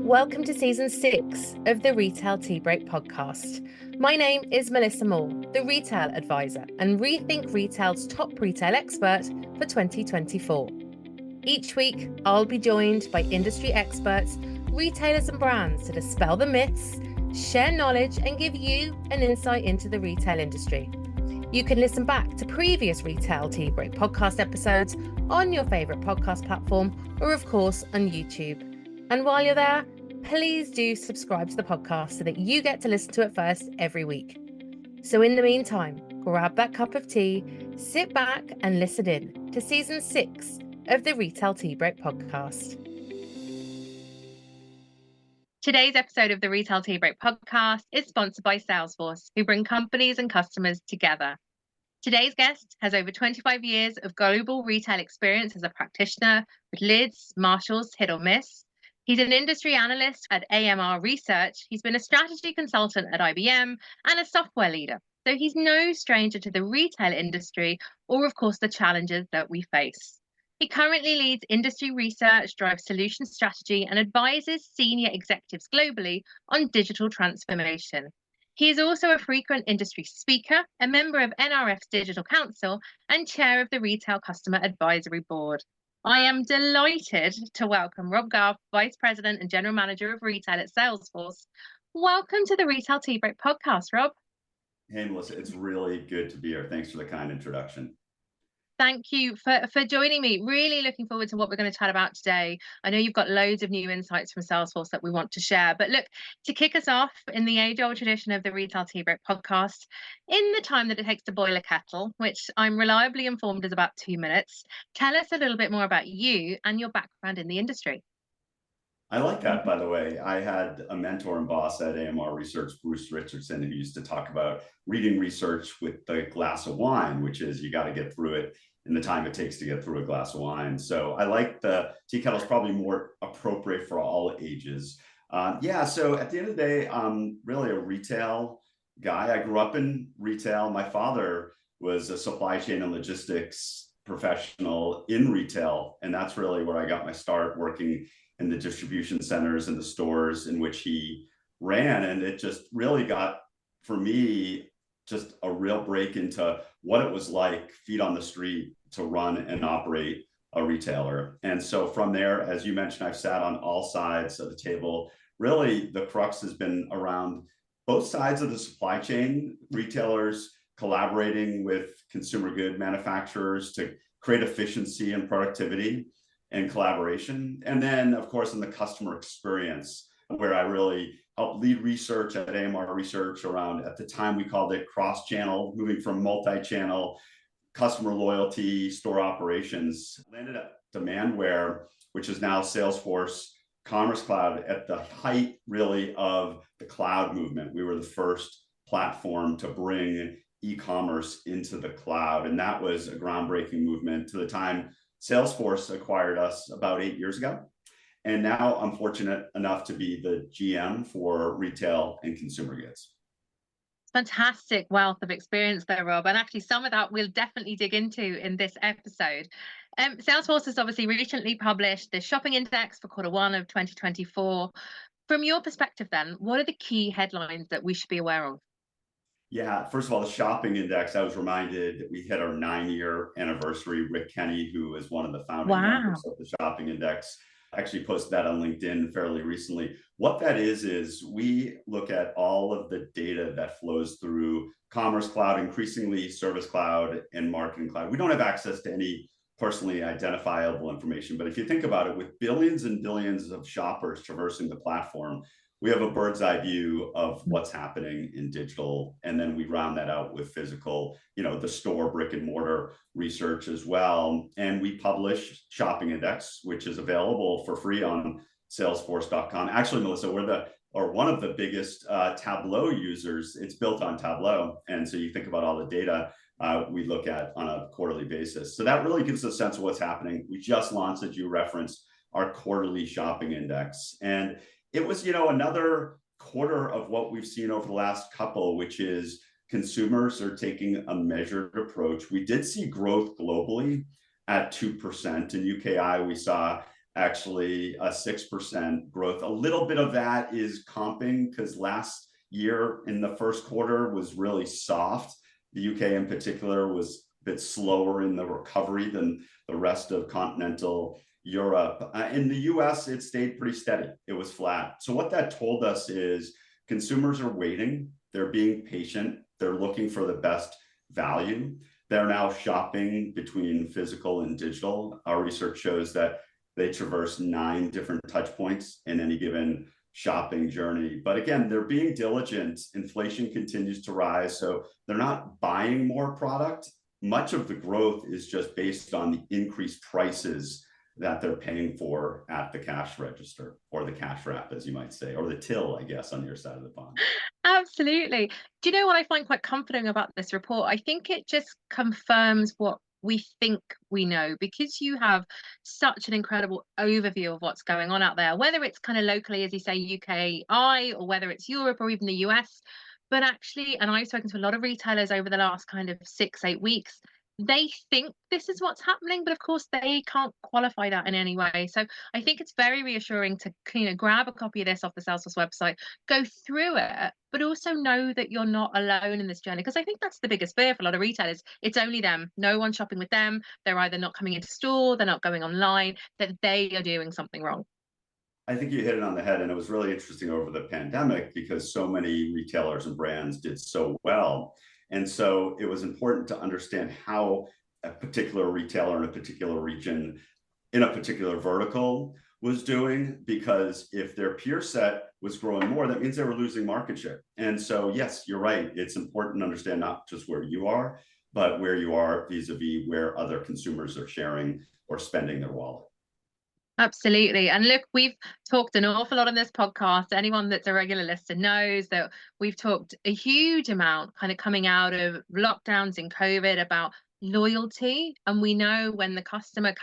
Welcome to season 6 of the Retail Tea Break podcast. My name is Melissa Moore, the Retail Advisor and Rethink Retail's top retail expert for 2024. Each week, I'll be joined by industry experts, retailers and brands to dispel the myths, share knowledge and give you an insight into the retail industry. You can listen back to previous Retail Tea Break podcast episodes on your favourite podcast platform or, of course, on YouTube. And while you're there, please do subscribe to the podcast so that you get to listen to it first every week. So in the meantime, grab that cup of tea, sit back and listen in to season 6 of the Retail Tea Break podcast. Today's episode of the Retail Tea Break podcast is sponsored by Salesforce, who bring companies and customers together. Today's guest has over 25 years of global retail experience as a practitioner with Lids, Marshalls, Hit or Miss. He's an industry analyst at AMR Research. He's been a strategy consultant at IBM and a software leader. So he's no stranger to the retail industry or, of course, the challenges that we face. He currently leads industry research, drives solution strategy, and advises senior executives globally on digital transformation. He is also a frequent industry speaker, a member of NRF's Digital Council, and chair of the Retail Customer Advisory Board. I am delighted to welcome Rob Garth, Vice President and General Manager of Retail at Salesforce. Welcome to the Retail Tea Break podcast, Rob. Hey, Melissa, it's really good to be here. Thanks for the kind introduction. Thank you for joining me. Really looking forward to what we're going to chat about today. I know you've got loads of new insights from Salesforce that we want to share. But look, to kick us off in the age-old tradition of the Retail Tea Break podcast, in the time that it takes to boil a kettle, which I'm reliably informed is about 2 minutes, tell us a little bit more about you and your background in the industry. I like that, by the way. I had a mentor and boss at AMR Research, Bruce Richardson, who used to talk about reading research with the glass of wine, which is you got to get through it in the time it takes to get through a glass of wine. So I like the tea kettle is probably more appropriate for all ages. So at the end of the day, I'm really a retail guy. I grew up in retail. My father was a supply chain and logistics professional in retail, and that's really where I got my start working in the distribution centers and the stores in which he ran. And it just really got, for me, just a real break into what it was like, feet on the street, to run and operate a retailer. And so from there, as you mentioned, I've sat on all sides of the table. Really, the crux has been around both sides of the supply chain, retailers collaborating with consumer good manufacturers to create efficiency and productivity and collaboration. And then, of course, in the customer experience, where I really helped lead research at AMR Research around, at the time we called it cross-channel, moving from multi-channel, customer loyalty, store operations. Landed at Demandware, which is now Salesforce Commerce Cloud, at the height really of the cloud movement. We were the first platform to bring e-commerce into the cloud. And that was a groundbreaking movement. To the time Salesforce acquired us about 8 years ago. And now I'm fortunate enough to be the GM for retail and consumer goods. Fantastic wealth of experience there, Rob. And actually, some of that we'll definitely dig into in this episode. Salesforce has obviously recently published the shopping index for Q1 of 2024. From your perspective, then, what are the key headlines that we should be aware of? Yeah, first of all, the shopping index, I was reminded that we hit our 9-year anniversary. Rick Kenny, who is one of the founding members of the shopping index, actually posted that on LinkedIn fairly recently. What that is we look at all of the data that flows through Commerce Cloud, increasingly Service Cloud and Marketing Cloud. We don't have access to any personally identifiable information, but if you think about it, with billions and billions of shoppers traversing the platform, we have a bird's eye view of what's happening in digital. And then we round that out with physical, the store brick and mortar research as well. And we publish Shopping Index, which is available for free on Salesforce.com. Actually, Melissa, we're one of the biggest Tableau users. It's built on Tableau. And so you think about all the data we look at on a quarterly basis. So that really gives us a sense of what's happening. We just launched, as you referenced, our quarterly shopping index. And it was, another quarter of what we've seen over the last couple, which is consumers are taking a measured approach. We did see growth globally at 2%. In UKI, we saw actually a 6% growth. A little bit of that is comping because last year in the first quarter was really soft. The UK in particular was a bit slower in the recovery than the rest of continental Europe. In the US, it stayed pretty steady. It was flat. So what that told us is consumers are waiting. They're being patient. They're looking for the best value. They're now shopping between physical and digital. Our research shows that they traverse 9 different touch points in any given shopping journey. But again, they're being diligent. Inflation continues to rise, so they're not buying more product. Much of the growth is just based on the increased prices that they're paying for at the cash register, or the cash wrap, as you might say, or the till, I guess, on your side of the pond. Absolutely. Do you know what I find quite comforting about this report? I think it just confirms what we think we know, because you have such an incredible overview of what's going on out there, whether it's kind of locally, as you say, UKI, or whether it's Europe or even the US. But actually, and I've spoken to a lot of retailers over the last kind of 6, 8 weeks, they think this is what's happening, but of course they can't qualify that in any way. So I think it's very reassuring to grab a copy of this off the Salesforce website, go through it, but also know that you're not alone in this journey. Because I think that's the biggest fear for a lot of retailers. It's only them. No one's shopping with them. They're either not coming into store, they're not going online, that they are doing something wrong. I think you hit it on the head, and it was really interesting over the pandemic because so many retailers and brands did so well. And so it was important to understand how a particular retailer in a particular region, in a particular vertical, was doing, because if their peer set was growing more, that means they were losing market share. And so, yes, you're right. It's important to understand not just where you are, but where you are vis-a-vis where other consumers are sharing or spending their wallet. Absolutely. And look, we've talked an awful lot on this podcast. Anyone that's a regular listener knows that we've talked a huge amount kind of coming out of lockdowns and COVID about loyalty. And we know when the customer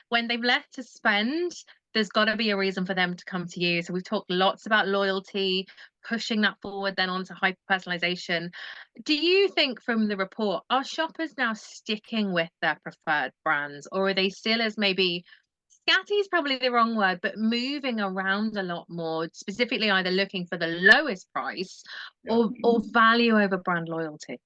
when they've left to spend, there's got to be a reason for them to come to you. So we've talked lots about loyalty, pushing that forward then onto hyper personalization. Do you think from the report, are shoppers now sticking with their preferred brands, or are they still as maybe scatty is probably the wrong word, but moving around a lot more, specifically either looking for the lowest price Yeah. or value over brand loyalty?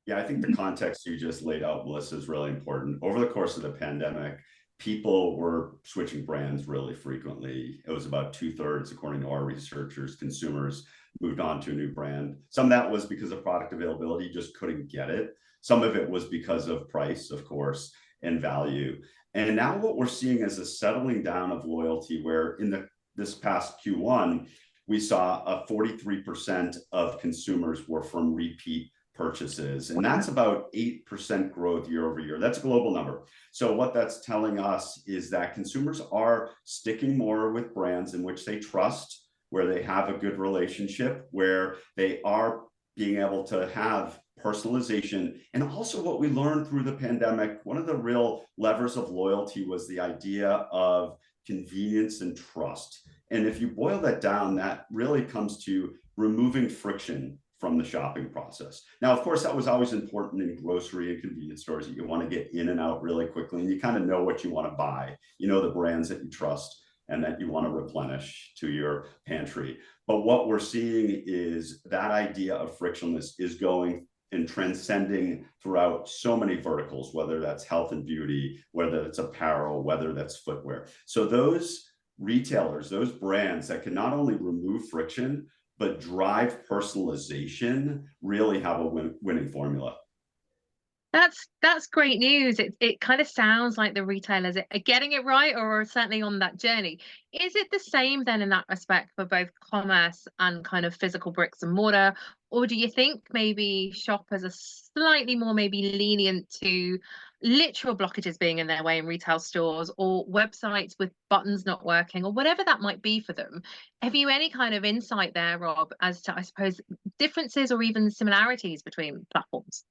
Yeah, I think the context you just laid out, Melissa, is really important. Over the course of the pandemic, people were switching brands really frequently. It was about 2/3, according to our researchers, consumers moved on to a new brand. Some of that was because of product availability, just couldn't get it. Some of it was because of price, of course, and value. And now what we're seeing is a settling down of loyalty, where in this past Q1, we saw a 43% of consumers were from repeat purchases. And that's about 8% growth year over year. That's a global number. So what that's telling us is that consumers are sticking more with brands in which they trust, where they have a good relationship, where they are being able to have personalization. And also what we learned through the pandemic, one of the real levers of loyalty was the idea of convenience and trust. And if you boil that down, that really comes to removing friction from the shopping process. Now, of course, that was always important in grocery and convenience stores, that you want to get in and out really quickly, and you kind of know what you want to buy. You know the brands that you trust and that you want to replenish to your pantry. But what we're seeing is that idea of frictionless is going and transcending throughout so many verticals, whether that's health and beauty, whether it's apparel, whether that's footwear. So those retailers, those brands that can not only remove friction, but drive personalization, really have a winning formula. That's great news. It kind of sounds like the retailers are getting it right, or are certainly on that journey. Is it the same then in that respect for both commerce and kind of physical bricks and mortar? Or do you think maybe shoppers are slightly more maybe lenient to literal blockages being in their way in retail stores, or websites with buttons not working, or whatever that might be for them? Have you any kind of insight there, Rob, as to, I suppose, differences or even similarities between platforms?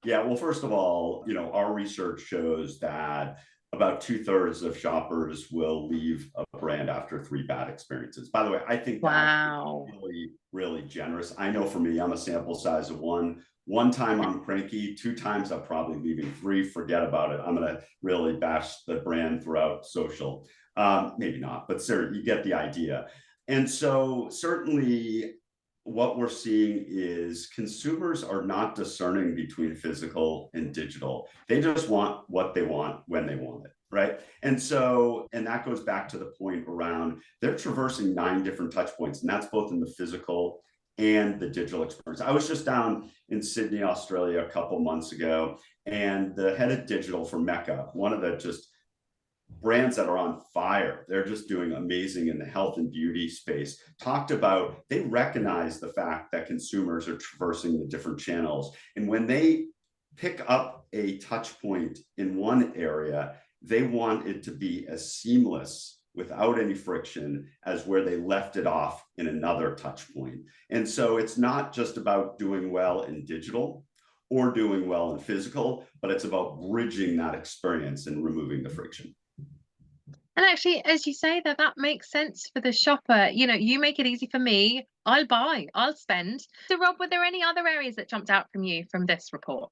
Yeah, well, first of all, our research shows that about 2/3 of shoppers will leave a brand after 3 bad experiences. By the way, I think that is Wow. really, really generous. I know for me, I'm a sample size of 1, One time I'm cranky, two times I'm probably leaving, three, forget about it. I'm going to really bash the brand throughout social. Maybe not, but sir, you get the idea. And so certainly what we're seeing is consumers are not discerning between physical and digital. They just want what they want when they want it, right? And so, and that goes back to the point around they're traversing 9 different touch points, and that's both in the physical and the digital experience. I was just down in Sydney, Australia a couple months ago, and the head of digital for Mecca, one of the just brands that are on fire, they're just doing amazing in the health and beauty space, talked about they recognize the fact that consumers are traversing the different channels. And when they pick up a touch point in one area, they want it to be as seamless without any friction as where they left it off in another touch point. And so it's not just about doing well in digital or doing well in physical, but it's about bridging that experience and removing the friction. And actually, as you say that, that makes sense for the shopper. You know, you make it easy for me. I'll buy, I'll spend. So, Rob, were there any other areas that jumped out from you from this report?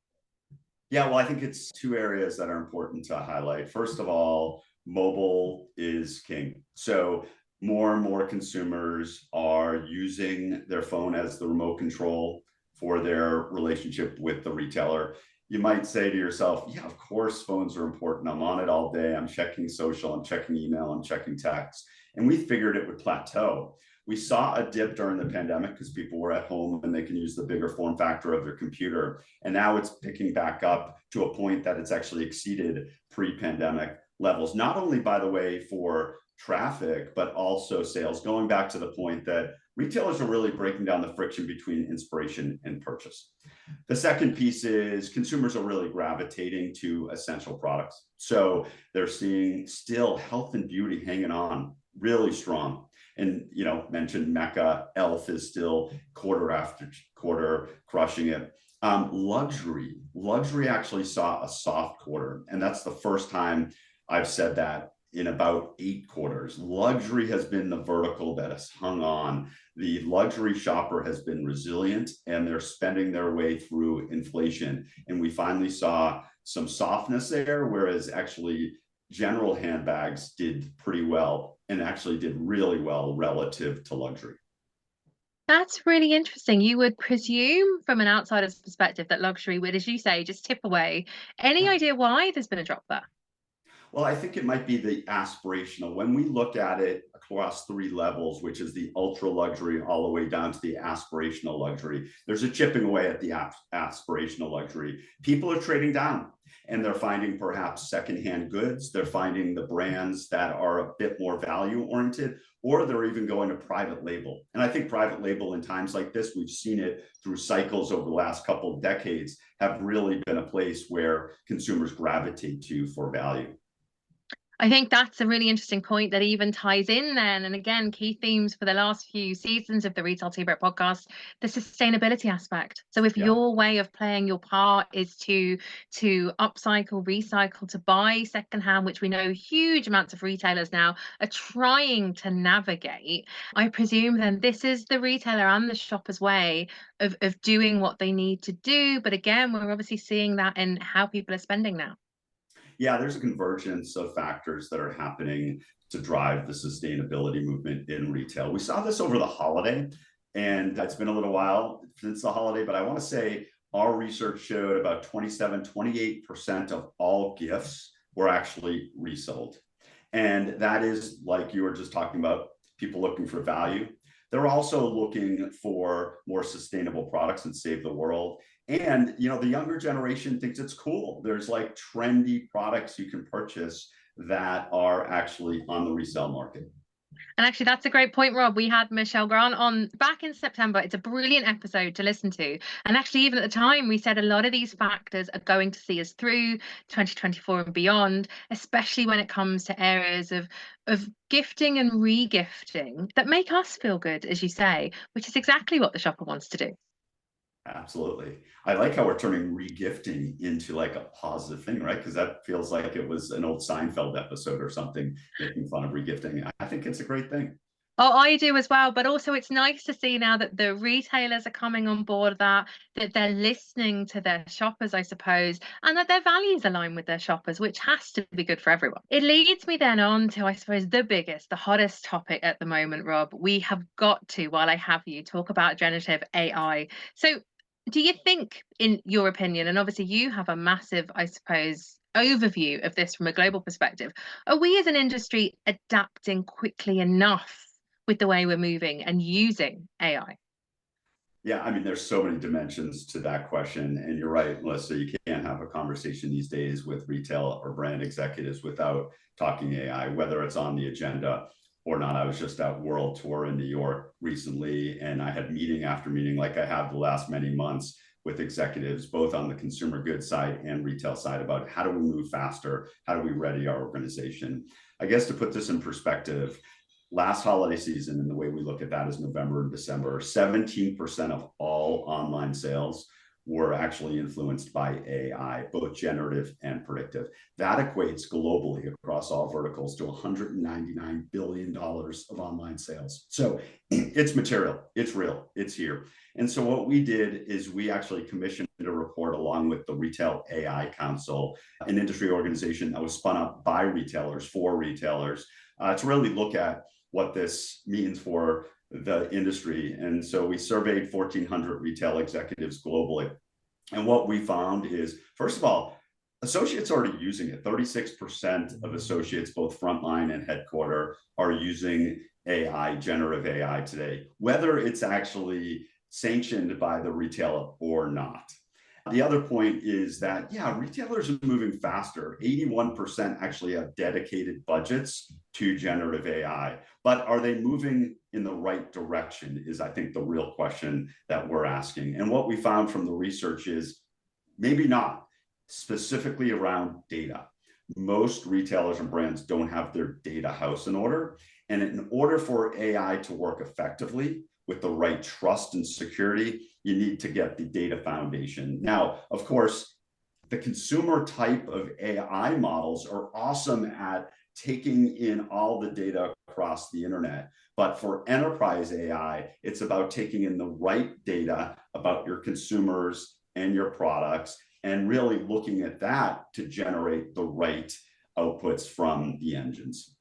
Yeah, well, I think it's 2 areas that are important to highlight. First of all, mobile is king. So more and more consumers are using their phone as the remote control for their relationship with the retailer. You might say to yourself, yeah, of course, phones are important. I'm on it all day. I'm checking social, I'm checking email, I'm checking text. And we figured it would plateau. We saw a dip during the pandemic because people were at home and they can use the bigger form factor of their computer. And now it's picking back up to a point that it's actually exceeded pre-pandemic levels, not only, by the way, for traffic, but also sales, going back to the point that retailers are really breaking down the friction between inspiration and purchase. The second piece is consumers are really gravitating to essential products. So they're seeing still health and beauty hanging on really strong. And, you know, mentioned Mecca, Elf is still quarter after quarter crushing it. Luxury actually saw a soft quarter. And that's the first time I've said that in about 8 quarters. Luxury has been the vertical that has hung on. The luxury shopper has been resilient and they're spending their way through inflation. And we finally saw some softness there, whereas actually general handbags did pretty well and actually did really well relative to luxury. That's really interesting. You would presume from an outsider's perspective that luxury would, as you say, just tip away. Any Yeah. idea why there's been a drop there? Well, I think it might be the aspirational. When we look at it across 3 levels, which is the ultra luxury all the way down to the aspirational luxury, there's a chipping away at the aspirational luxury. People are trading down and they're finding perhaps secondhand goods. They're finding the brands that are a bit more value oriented, or they're even going to private label. And I think private label in times like this, we've seen it through cycles over the last couple of decades, have really been a place where consumers gravitate to for value. I think that's a really interesting point that even ties in then. And again, key themes for the last few seasons of the Retail Tea Break podcast, the sustainability aspect. So if Yeah. your way of playing your part is to upcycle, recycle, to buy secondhand, which we know huge amounts of retailers now are trying to navigate, I presume then this is the retailer and the shopper's way of doing what they need to do. But again, we're obviously seeing that in how people are spending now. Yeah, there's a convergence of factors that are happening to drive the sustainability movement in retail. We saw this over the holiday, and it's been a little while since the holiday, but I want to say our research showed about 27, 28% of all gifts were actually resold. And that is, like you were just talking about, people looking for value. They're also looking for more sustainable products and save the world. And, you know, the younger generation thinks it's cool. There's like trendy products you can purchase that are actually on the resale market. And actually, that's a great point, Rob. We had Michelle Grant on back in September. It's a brilliant episode to listen to. And actually, even at the time, we said a lot of these factors are going to see us through 2024 and beyond, especially when it comes to areas of gifting and regifting that make us feel good, as you say, which is exactly what the shopper wants to do. Absolutely. I like how we're turning regifting into like a positive thing, right? Because that feels like it was an old Seinfeld episode or something, making fun of regifting. I think it's a great thing. Oh, I do as well, but also it's nice to see now that the retailers are coming on board that they're listening to their shoppers, I suppose, and that their values align with their shoppers, which has to be good for everyone. It leads me then on to, I suppose, the biggest, the hottest topic at the moment, Rob. We have got to, while I have you, talk about generative AI. So, do you think, in your opinion, and obviously you have a massive, I suppose, overview of this from a global perspective, are we as an industry adapting quickly enough with the way we're moving and using AI? Yeah, I mean, there's so many dimensions to that question. And you're right, Melissa, you can't have a conversation these days with retail or brand executives without talking AI, whether it's on the agenda or not. I was just at World Tour in New York recently, and I had meeting after meeting, like I have the last many months, with executives, both on the consumer goods side and retail side, about how do we move faster? How do we ready our organization? I guess to put this in perspective, last holiday season, and the way we look at that is November and December, 17% of all online sales were actually influenced by AI, both generative and predictive. That equates globally across all verticals to $199 billion of online sales. So it's material, it's real, it's here. And so what we did is we actually commissioned a report along with the Retail AI Council, an industry organization that was spun up by retailers for retailers, to really look at what this means for the industry. And so we surveyed 1,400 retail executives globally. And what we found is, first of all, associates are already using it. 36% of associates, both frontline and headquarter, are using AI, generative AI today, whether it's actually sanctioned by the retailer or not. The other point is that, yeah, retailers are moving faster. 81% actually have dedicated budgets to generative AI, but are they moving in the right direction is, I think, the real question that we're asking. And what we found from the research is maybe not, specifically around data. Most retailers and brands don't have their data house in order. And in order for AI to work effectively, with the right trust and security, you need to get the data foundation. Now, of course, the consumer type of AI models are awesome at taking in all the data across the internet. But for enterprise AI, it's about taking in the right data about your consumers and your products and really looking at that to generate the right outputs from the engines.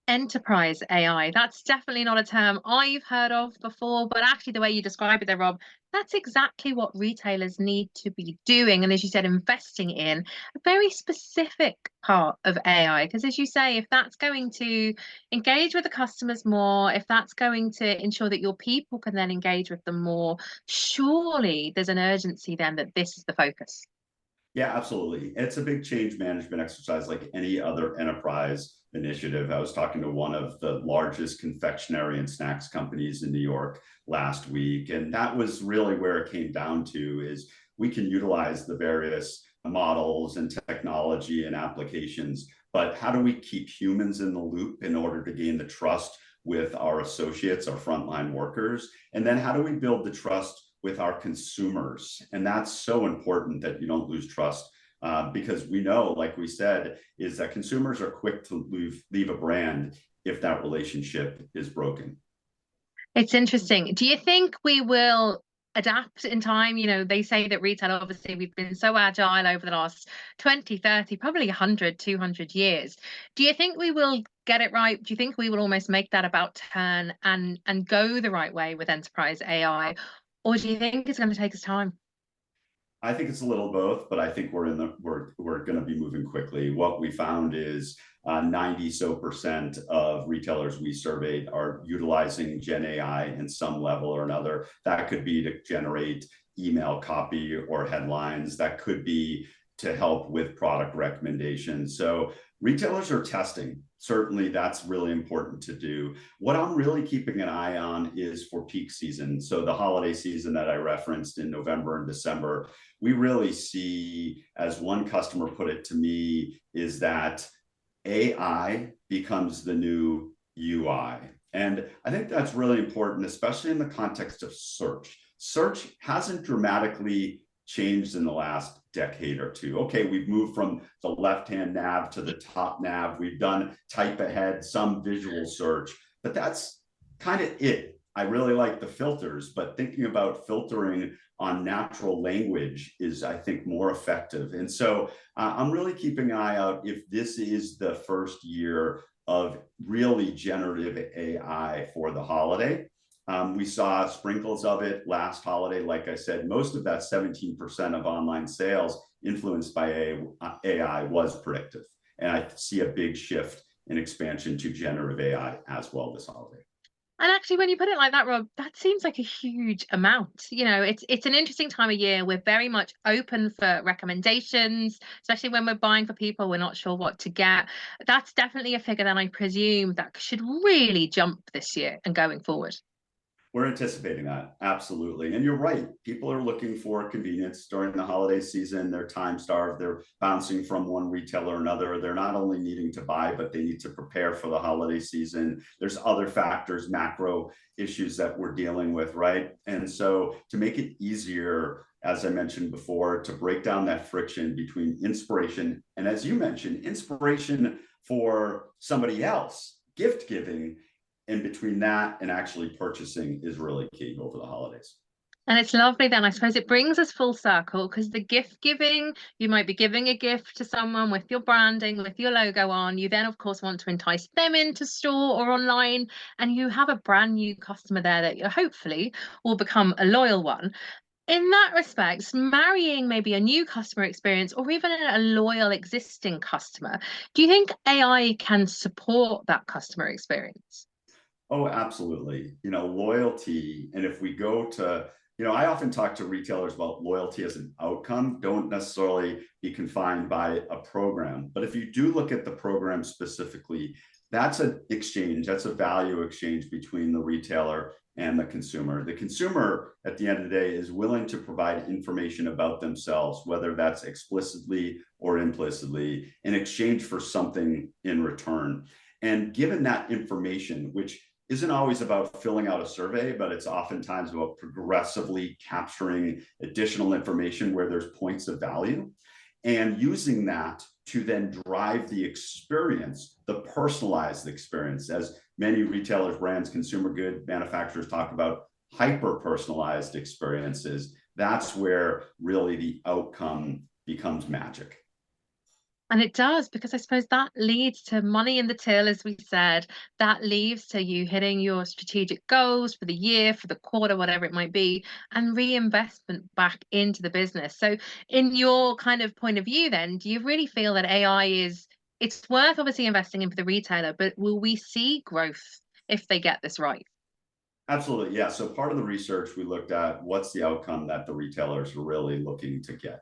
Enterprise AI. That's definitely not a term I've heard of before, but actually, the way you describe it there, Rob, that's exactly what retailers need to be doing. And as you said, investing in a very specific part of AI. Because as you say, if that's going to engage with the customers more, if that's going to ensure that your people can then engage with them more, surely there's an urgency then that this is the focus. Yeah, absolutely. It's a big change management exercise like any other enterprise initiative. I was talking to one of the largest confectionery and snacks companies in New York last week, and that was really where it came down to is we can utilize the various models and technology and applications, but how do we keep humans in the loop in order to gain the trust with our associates, our frontline workers? And then how do we build the trust with our consumers? And that's so important that you don't lose trust, because we know, like we said, is that consumers are quick to leave a brand if that relationship is broken. It's interesting. Do you think we will adapt in time? You know, they say that retail, obviously, we've been so agile over the last 20, 30, probably 100, 200 years. Do you think we will get it right? Do you think we will almost make that about turn and go the right way with enterprise AI? Or do you think it's going to take us time? I think it's a little both, but I think we're going to be moving quickly. What we found is 90% of retailers we surveyed are utilizing Gen AI in some level or another. That could be to generate email copy or headlines. That could be to help with product recommendations. So retailers are testing. Certainly, that's really important to do. What I'm really keeping an eye on is for peak season. So the holiday season that I referenced in November and December, we really see, as one customer put it to me, is that AI becomes the new UI. And I think that's really important, especially in the context of search. Search hasn't dramatically changed in the last decade or two. Okay, we've moved from the left-hand nav to the top nav. We've done type ahead, some visual search, but that's kind of it. I really like the filters, but thinking about filtering on natural language is, I think, more effective. And so I'm really keeping an eye out if this is the first year of really generative AI for the holiday. We saw sprinkles of it last holiday. Like I said, most of that 17% of online sales influenced by AI was predictive. And I see a big shift in expansion to generative AI as well this holiday. And actually, when you put it like that, Rob, that seems like a huge amount. It's an interesting time of year. We're very much open for recommendations, especially when we're buying for people, we're not sure what to get. That's definitely a figure that I presume that should really jump this year and going forward. We're anticipating that, absolutely. And you're right. People are looking for convenience during the holiday season. They're time starved. They're bouncing from one retailer or another. They're not only needing to buy, but they need to prepare for the holiday season. There's other factors, macro issues that we're dealing with, right? And so to make it easier, as I mentioned before, to break down that friction between inspiration and, as you mentioned, inspiration for somebody else, gift giving, in between that and actually purchasing is really key over the holidays. And it's lovely then, I suppose it brings us full circle because the gift giving, you might be giving a gift to someone with your branding, with your logo on. You then, of course, want to entice them into store or online, and you have a brand new customer there that you hopefully will become a loyal one. In that respect, marrying maybe a new customer experience or even a loyal existing customer, do you think AI can support that customer experience? Oh, absolutely. Loyalty. And if we go to, I often talk to retailers about loyalty as an outcome, don't necessarily be confined by a program. But if you do look at the program specifically, that's an exchange, that's a value exchange between the retailer and the consumer. The consumer, at the end of the day, is willing to provide information about themselves, whether that's explicitly or implicitly, in exchange for something in return. And given that information, which isn't always about filling out a survey, but it's oftentimes about progressively capturing additional information where there's points of value and using that to then drive the experience, the personalized experience. As many retailers, brands, consumer good manufacturers talk about hyper personalized experiences, that's where really the outcome becomes magic. And it does, because I suppose that leads to money in the till, as we said. That leads to you hitting your strategic goals for the year, for the quarter, whatever it might be, and reinvestment back into the business. So, in your kind of point of view, then, do you really feel that AI it's worth obviously investing in for the retailer, but will we see growth if they get this right? Absolutely. Yeah. So part of the research, we looked at what's the outcome that the retailers are really looking to get.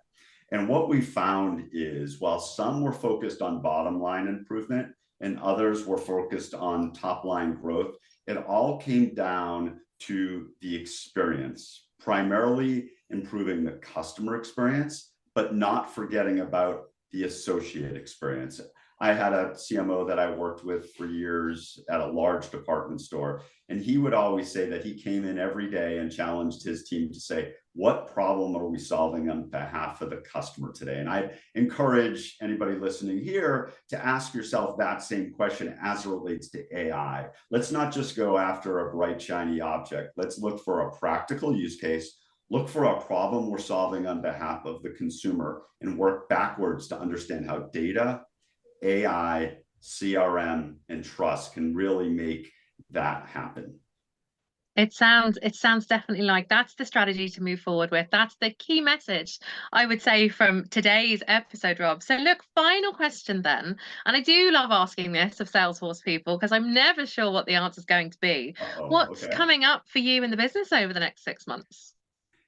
And what we found is while some were focused on bottom line improvement and others were focused on top line growth, it all came down to the experience, primarily improving the customer experience, but not forgetting about the associate experience. I had a CMO that I worked with for years at a large department store, and he would always say that he came in every day and challenged his team to say, what problem are we solving on behalf of the customer today? And I encourage anybody listening here to ask yourself that same question as it relates to AI. Let's not just go after a bright, shiny object. Let's look for a practical use case, look for a problem we're solving on behalf of the consumer, and work backwards to understand how data, AI, CRM, and trust can really make that happen. It sounds definitely like that's the strategy to move forward with. That's the key message, I would say, from today's episode, Rob. So look, final question then. And I do love asking this of Salesforce people because I'm never sure what the answer is going to be. Uh-oh, What's okay. coming up for you in the business over the next 6 months?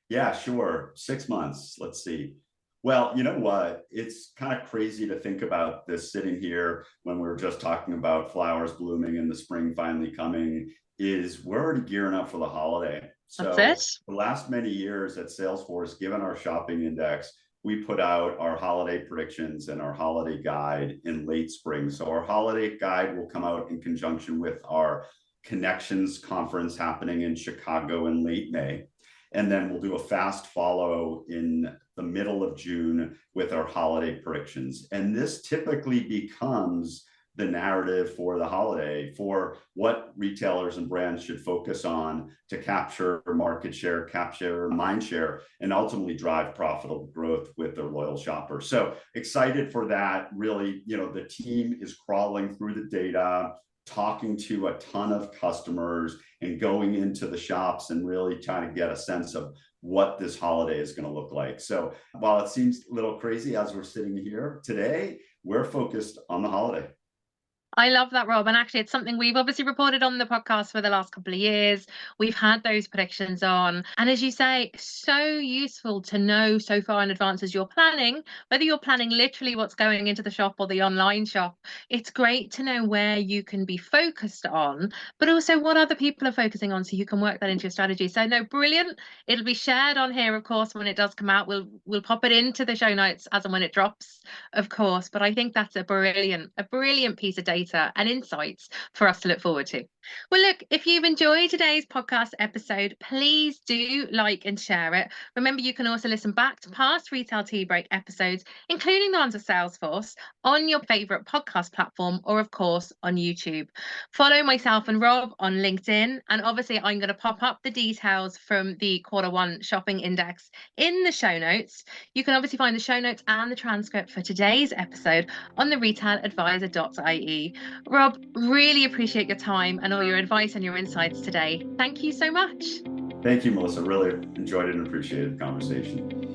Yeah, sure. 6 months. Let's see. Well, you know what? It's kind of crazy to think about this sitting here when we were just talking about flowers blooming and the spring finally coming, is we're already gearing up for the holiday. That's So it. the last many years at Salesforce, given our shopping index, we put out our holiday predictions and our holiday guide in late spring. So our holiday guide will come out in conjunction with our Connections conference happening in Chicago in late May. And then we'll do a fast follow in the middle of June with our holiday predictions. And this typically becomes the narrative for the holiday, for what retailers and brands should focus on to capture market share, capture mind share, and ultimately drive profitable growth with their loyal shoppers. So excited for that. Really, the team is crawling through the data, talking to a ton of customers and going into the shops and really trying to get a sense of what this holiday is going to look like. So while it seems a little crazy as we're sitting here today, we're focused on the holiday. I love that, Rob. And actually, it's something we've obviously reported on the podcast for the last couple of years. We've had those predictions on. And as you say, so useful to know so far in advance as you're planning, whether you're planning literally what's going into the shop or the online shop. It's great to know where you can be focused on, but also what other people are focusing on so you can work that into your strategy. So, no, brilliant. It'll be shared on here, of course, when it does come out. We'll pop it into the show notes as and when it drops, of course. But I think that's a brilliant piece of data and insights for us to look forward to. Well, look, if you've enjoyed today's podcast episode, please do like and share it. Remember, you can also listen back to past Retail Tea Break episodes, including the ones of Salesforce, on your favorite podcast platform or, of course, on YouTube. Follow myself and Rob on LinkedIn. And obviously, I'm going to pop up the details from the Q1 shopping index in the show notes. You can obviously find the show notes and the transcript for today's episode on the retailadvisor.ie. Rob, really appreciate your time and all your advice and your insights today. Thank you so much. Thank you, Melissa. Really enjoyed it and appreciated the conversation.